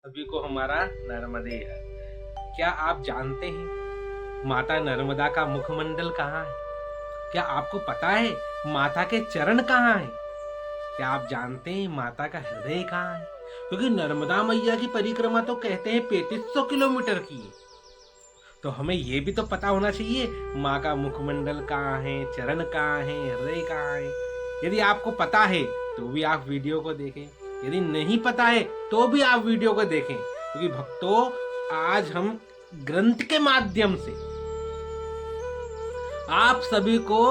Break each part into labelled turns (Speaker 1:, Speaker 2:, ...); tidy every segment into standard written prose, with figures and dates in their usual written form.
Speaker 1: सभी को हमारा नर्मदे है। क्या आप जानते हैं माता नर्मदा का मुखमंडल कहाँ है? क्या आपको पता है माता के चरण कहाँ हैं? क्या आप जानते हैं माता का हृदय कहाँ है? क्योंकि नर्मदा मैया की परिक्रमा तो कहते हैं 3500 किलोमीटर की है। तो हमें ये भी तो पता होना चाहिए माँ का मुखमंडल कहाँ है, चरण कहाँ है, हृदय कहाँ है। यदि आपको पता है तो भी आप वीडियो को देखें, यदि नहीं पता है तो भी आप वीडियो को देखें, क्योंकि भक्तों आज हम ग्रंथ के माध्यम से आप सभी को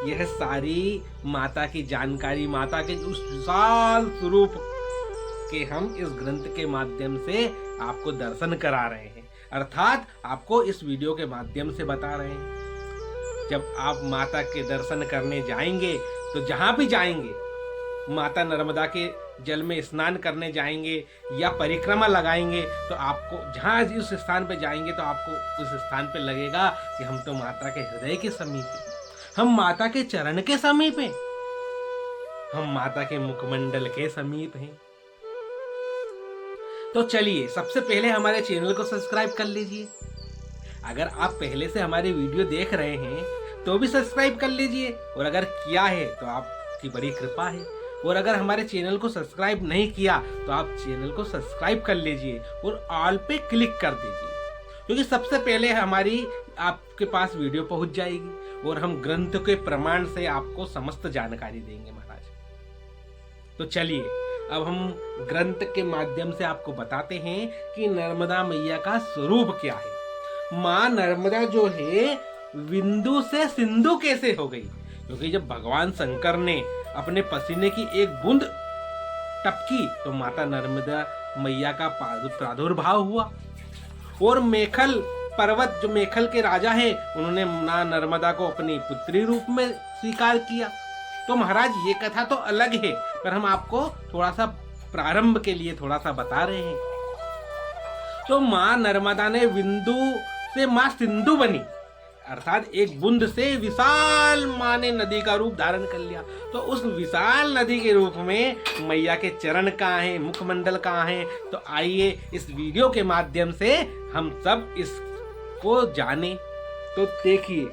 Speaker 1: यह सारी माता की जानकारी, माता के उस विशाल स्वरूप के हम इस ग्रंथ के माध्यम से आपको दर्शन करा रहे हैं, अर्थात आपको इस वीडियो के माध्यम से बता रहे हैं। जब आप माता के दर्शन करने जाएंगे तो जहां भी जाएंगे, माता नर्मदा के जल में स्नान करने जाएंगे या परिक्रमा लगाएंगे, तो आपको जहां उस स्थान पे जाएंगे तो आपको उस स्थान पे लगेगा कि हम तो माता के हृदय के समीप हैं, हम माता के चरण के समीप हैं, हम माता के मुखमंडल के समीप हैं। तो चलिए सबसे पहले हमारे चैनल को सब्सक्राइब कर लीजिए। अगर आप पहले से हमारी वीडियो देख रहे हैं तो भी सब्सक्राइब कर लीजिए, और अगर किया है तो आपकी बड़ी कृपा है। और अगर हमारे चैनल को सब्सक्राइब नहीं किया तो आप चैनल को सब्सक्राइब कर लीजिए और ऑल पे क्लिक कर दीजिए, क्योंकि सबसे पहले हमारी आपके पास वीडियो पहुंच जाएगी और हम ग्रंथ के प्रमाण से आपको समस्त जानकारी देंगे महाराज। तो चलिए अब हम ग्रंथ के माध्यम से आपको बताते हैं कि नर्मदा मैया का स्वरूप क्या है। माँ नर्मदा जो है बिंदु से सिंधु कैसे हो गई? क्योंकि जब भगवान शंकर ने अपने पसीने की एक बूंद टपकी तो माता नर्मदा मैया का प्रादुर्भाव हुआ, और मेखल पर्वत जो मेखल के राजा हैं उन्होंने मां नर्मदा को अपनी पुत्री रूप में स्वीकार किया। तो महाराज ये कथा तो अलग है, पर हम आपको थोड़ा सा प्रारंभ के लिए थोड़ा सा बता रहे हैं। तो मां नर्मदा ने बिंदु से मां सिंधु बनी, अर्थात एक बूंद से विशाल मां ने नदी का रूप धारण कर लिया। तो उस विशाल नदी के रूप में मैया के चरण कहाँ हैं, मुखमंडल कहाँ हैं? तो आइए इस वीडियो के माध्यम से हम सब इसको जाने। तो देखिए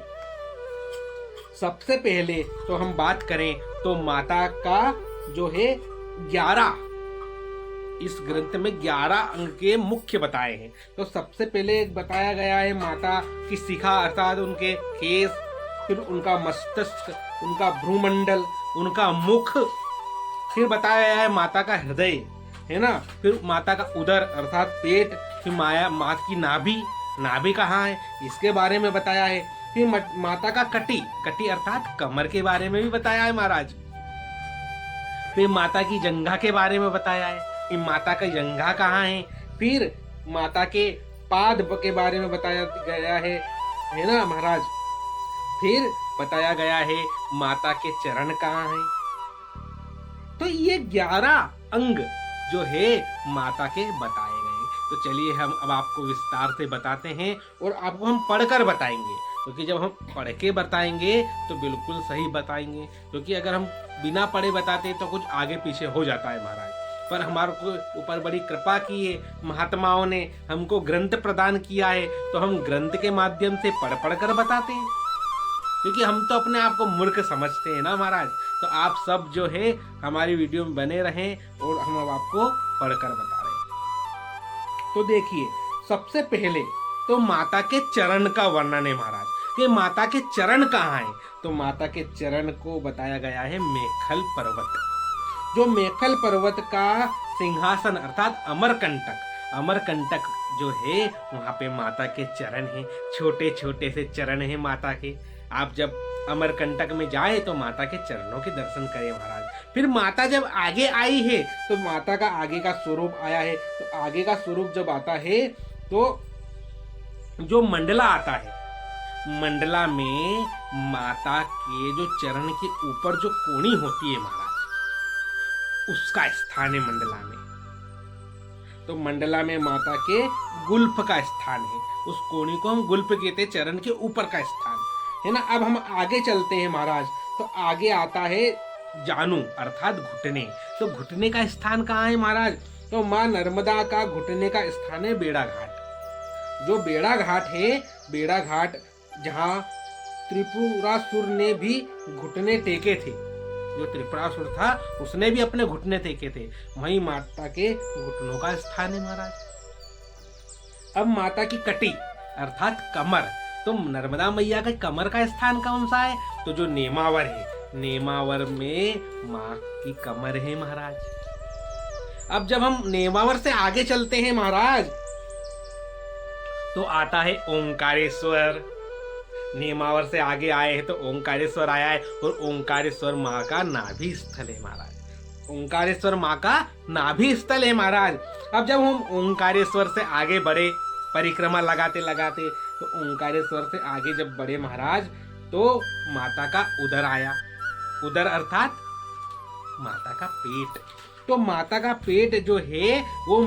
Speaker 1: सबसे पहले तो हम बात करें तो माता का जो है 11, इस ग्रंथ में 11 अंग के मुख्य बताए हैं। तो सबसे पहले बताया गया है माता की शिखा, अर्थात उनके केस, फिर उनका मस्तिष्क, उनका भ्रूमंडल, उनका मुख, फिर बताया गया है माता का हृदय, है ना, फिर माता का उदर अर्थात पेट, फिर माता की नाभि कहाँ है इसके बारे में बताया है, फिर माता का कटी अर्थात कमर के बारे में भी बताया है महाराज, फिर माता की जंघा के बारे में बताया है कि माता का जंघा कहाँ है, फिर माता के पाद के बारे में बताया गया है ना महाराज, फिर बताया गया है माता के चरण कहाँ हैं। तो ये 11 अंग जो है माता के बताए गए। तो चलिए हम अब आपको विस्तार से बताते हैं और आपको हम पढ़कर बताएंगे, क्योंकि जब हम पढ़ के बताएंगे तो बिल्कुल सही बताएंगे, क्योंकि अगर हम बिना पढ़े बताते तो कुछ आगे पीछे हो जाता है महाराज। पर हमारे को ऊपर बड़ी कृपा की है, महात्माओं ने हमको ग्रंथ प्रदान किया है, तो हम ग्रंथ के माध्यम से पढ़ कर बताते हैं, क्योंकि हम तो अपने आप को मूर्ख समझते हैं ना महाराज। तो आप सब जो है हमारी वीडियो में बने रहें और हम अब आपको पढ़कर बता रहे हैं। तो देखिए सबसे पहले तो माता के चरण का वर्णन है महाराज, कि माता के चरण कहाँ हैं। तो माता के चरण को बताया गया है मेखल पर्वत, जो मेखल पर्वत का सिंहासन अर्थात अमरकंटक जो है वहां पे माता के चरण हैं, छोटे छोटे से चरण हैं माता के। आप जब अमरकंटक में जाए तो माता के चरणों के दर्शन करें महाराज। फिर माता जब आगे आई है तो माता का आगे का स्वरूप आया है। तो आगे का स्वरूप जब आता है तो जो मंडला आता है, मंडला में माता के जो चरण के ऊपर जो कोणी होती है महाराज, उसका स्थान है मंडला में। तो मंडला में माता के गुल्फ का स्थान है, उस कोणी को हम गुल्फ कहते हैं, चरण के ऊपर का स्थान है ना। अब हम आगे चलते हैं महाराज, तो आगे आता है जानू अर्थात घुटने। तो घुटने का स्थान कहाँ है महाराज? तो माँ नर्मदा का घुटने का स्थान है बेड़ा घाट। जो बेड़ा घाट है, बेड़ा घाट जहाँ त्रिपुरासुर ने भी घुटने टेके थे, जो त्रिपुरासुर था उसने भी अपने घुटने टेके थे, वहीं माता के घुटनों का स्थान है महाराज। अब माता की कटी अर्थात कमर, तो नर्मदा मैया के कमर का स्थान कौन सा है? तो जो नेमावर है, नेमावर में माँ की कमर है महाराज। अब जब हम नेमावर से आगे चलते हैं महाराज, तो आता है ओंकारेश्वर। नेमावर से आगे आए हैं तो ओंकारेश्वर आया है, और ओंकारेश्वर माँ का नाभि स्थल है महाराज। ओंकारेश्वर माँ का नाभि स्थल है महाराज। अब जब हम ओंकारेश्वर से आगे बढ़े, परिक्रमा लगाते लगाते, तो ओंकारेश्वर से आगे जब बढ़े महाराज, तो माता का उदर आया। उदर अर्थात माता का पेट। तो माता का पेट जो है वो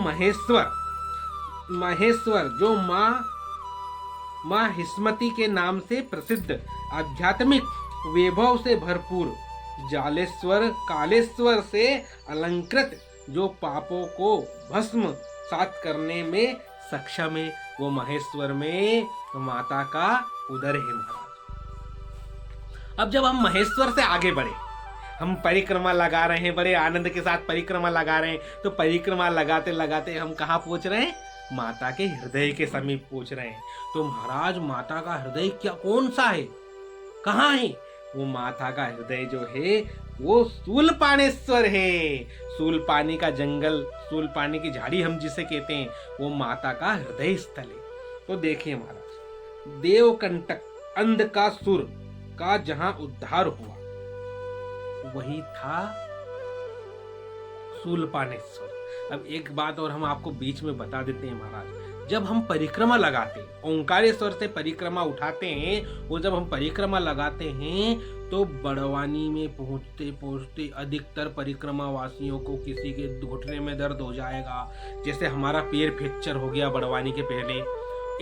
Speaker 1: महेश्वर जो माँ हिस्मती के नाम से प्रसिद्ध, आध्यात्मिक वैभव से भरपूर, जालेश्वर कालेश्वर से अलंकृत, जो पापों को भस्म सात करने में सक्षम है, वो महेश्वर में माता का उदर है महाराज। अब जब हम महेश्वर से आगे बढ़े, हम परिक्रमा लगा रहे हैं, बड़े आनंद के साथ परिक्रमा लगा रहे हैं, तो परिक्रमा लगाते लगाते हम कहाँ पहुंच रहे हैं? माता के हृदय के समीप पहुंच रहे हैं। तो महाराज माता का हृदय क्या कौन सा है, कहाँ है? वो माता का हृदय जो है वो शूलपाणेश्वर है। शूलपानी का जंगल, शूलपानी की झाड़ी हम जिसे कहते हैं, वो माता का हृदय स्थल है। तो देखिए महाराज, देवकंटक अंधकासुर का जहां उद्धार हुआ वही था शूलपाणेश्वर। अब एक बात और हम आपको बीच में बता देते हैं महाराज, जब हम परिक्रमा लगाते हैं, ओंकारेश्वर से परिक्रमा उठाते हैं, और जब हम परिक्रमा लगाते हैं तो बड़वानी में पहुंचते पहुंचते अधिकतर परिक्रमा वासियों को किसी के घुटने में दर्द हो जाएगा, जैसे हमारा पैर फ्रैक्चर हो गया बड़वानी के पहले,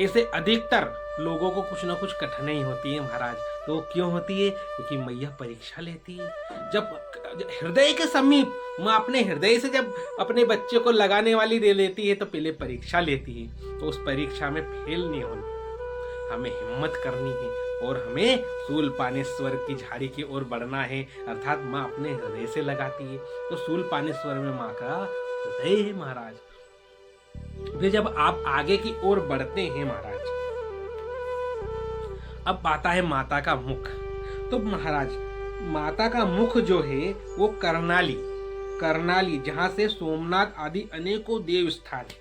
Speaker 1: ऐसे अधिकतर लोगों को कुछ ना कुछ कठिनाई होती है महाराज। तो क्यों होती है? क्योंकि मैया परीक्षा लेती है। जब हृदय के समीप माँ अपने हृदय से जब अपने बच्चे को लगाने वाली दे लेती है, तो पहले परीक्षा लेती है। तो उस परीक्षा में फेल नहीं होना, हमें हिम्मत करनी है और हमें शूलपाणेश्वर की झाड़ी की ओर बढ़ना है, अर्थात माँ अपने हृदय से लगाती है। तो शूलपाणेश्वर में माँ का हृदय है महाराज। फिर जब आप आगे की ओर बढ़ते हैं महाराज, अब आता है माता का मुख। तो महाराज माता का मुख जो है वो कर्णाली जहां से सोमनाथ आदि अनेकों देव स्थान है,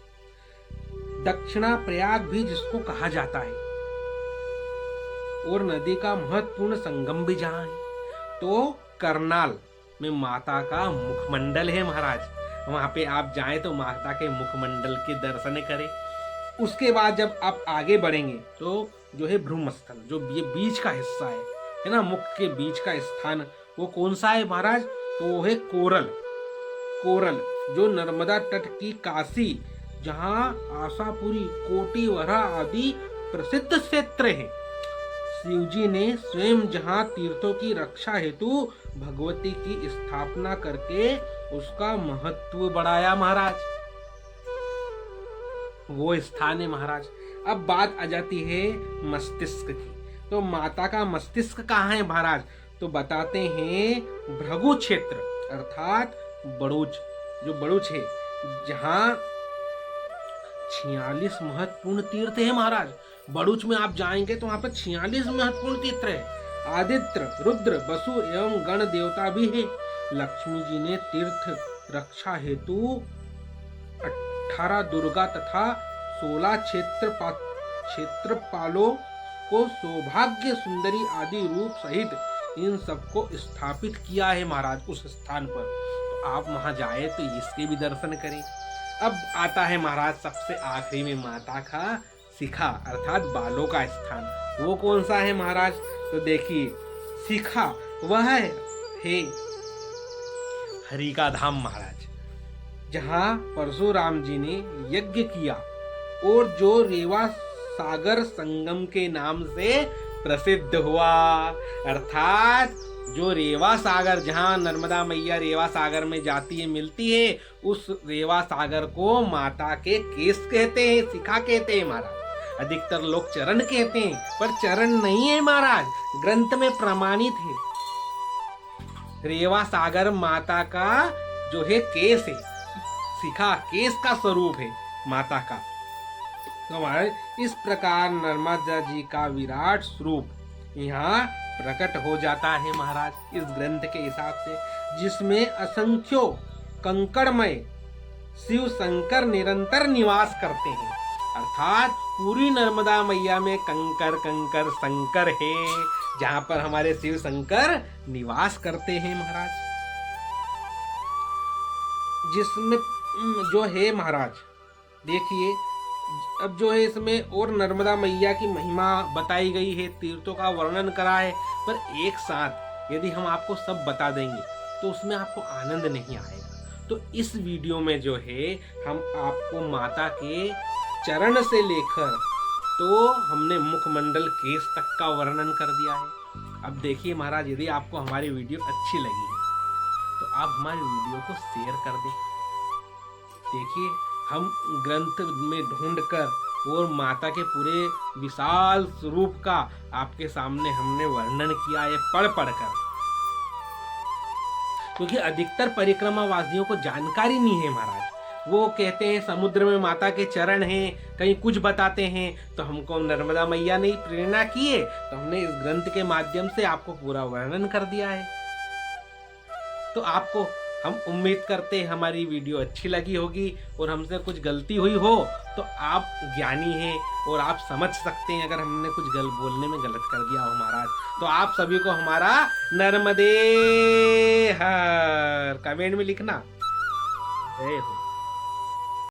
Speaker 1: दक्षिणा प्रयाग भी जिसको कहा जाता है, और नदी का महत्वपूर्ण संगम भी जहां है। तो करनाल में माता का मुखमंडल है महाराज। वहां पे आप जाएं तो माता के मुखमंडल के दर्शन करें। उसके बाद जब आप आगे बढ़ेंगे तो जो है भ्रूमस्थल, जो ये बीच का हिस्सा है ना, मुख के बीच का स्थान, वो कौन सा है महाराज? तो वो है कोरल, जो नर्मदा तट की काशी, जहाँ आशापुरी, कोटिवरा आदि प्रसिद्ध क्षेत्र है। शिवजी ने स्वयं जहाँ तीर्थों की रक्षा हेतु भगवती की स्थापना करके उसका महत्व बढ़ाया महाराज, वो स्थान है महाराज। अब बात आ जाती है मस्तिष्क की। तो माता का मस्तिष्क कहाँ है महाराज? तो बताते हैं भृगु क्षेत्र अर्थात बड़ूच, जो बड़ूच है, जहाँ 46 महत्वपूर्ण तीर्थ है महाराज। बड़ूच में आप जाएंगे तो वहां पर 46 महत्वपूर्ण तीर्थ है। आदित्य, रुद्र, वसु एवं गण देवता भी है। लक्ष्मी जी ने तीर्थ रक्षा हेतु 18 दुर्गा तथा 16 क्षेत्रपालों को सौभाग्य सुंदरी आदि रूप सहित इन सबको स्थापित किया है महाराज उस स्थान पर। तो आप वहां जाए तो इसके भी दर्शन करें। अब आता है महाराज सबसे आखिरी में माता का शिखा अर्थात बालों का स्थान, वो कौन सा है महाराज? तो देखिए शिखा वह है हरि का धाम महाराज, जहाँ परशुराम जी ने यज्ञ किया और जो रेवा सागर संगम के नाम से प्रसिद्ध हुआ। अर्थात जो रेवा सागर, जहाँ नर्मदा मैया रेवा सागर में जाती है, मिलती है, उस रेवा सागर को माता के केस कहते हैं, शिखा कहते हैं महाराज। अधिकतर लोग चरण कहते हैं, पर चरण नहीं है महाराज, ग्रंथ में प्रमाणित है। रेवा सागर माता का जो है केस है, शिखा केस का स्वरूप है माता का। तो हमारे इस प्रकार नर्मदा जी का विराट स्वरूप यहाँ प्रकट हो जाता है महाराज इस ग्रंथ के हिसाब से, जिसमें असंख्यों कंकड़मय शिव शंकर निरंतर निवास करते हैं। अर्थात पूरी नर्मदा मैया में कंकर कंकर शंकर है, जहां पर हमारे शिव शंकर निवास करते हैं महाराज। जिसमें जो है महाराज देखिए, अब जो है इसमें और नर्मदा मैया की महिमा बताई गई है, तीर्थों का वर्णन करा है, पर एक साथ यदि हम आपको सब बता देंगे तो उसमें आपको आनंद नहीं आएगा। तो इस वीडियो में जो है हम आपको माता के चरण से लेकर तो हमने मुखमंडल केस तक का वर्णन कर दिया है। अब देखिए महाराज, यदि आपको हमारी वीडियो अच्छी लगी है तो आप हमारी वीडियो को शेयर कर दें। देखिए, हम ग्रंथ में ढूंढकर और माता के पूरे विशाल स्वरूप का आपके सामने हमने वर्णन किया है पढ़ कर, क्योंकि अधिकतर परिक्रमावासियों को जानकारी नहीं है महाराज। वो कहते हैं समुद्र में माता के चरण हैं, कहीं कुछ बताते हैं, तो हमको नर्मदा मैया ने प्रेरणा की है, तो हमने इस ग्रंथ के माध्यम से आपको पूरा वर्णन कर दिया है। तो आपको हम उम्मीद करते हैं हमारी वीडियो अच्छी लगी होगी, और हमसे कुछ गलती हुई हो तो आप ज्ञानी हैं और आप समझ सकते हैं अगर हमने कुछ बोलने में गलत कर दिया हो महाराज। तो आप सभी को हमारा नर्मदे हर कमेंट में लिखना। जय हो।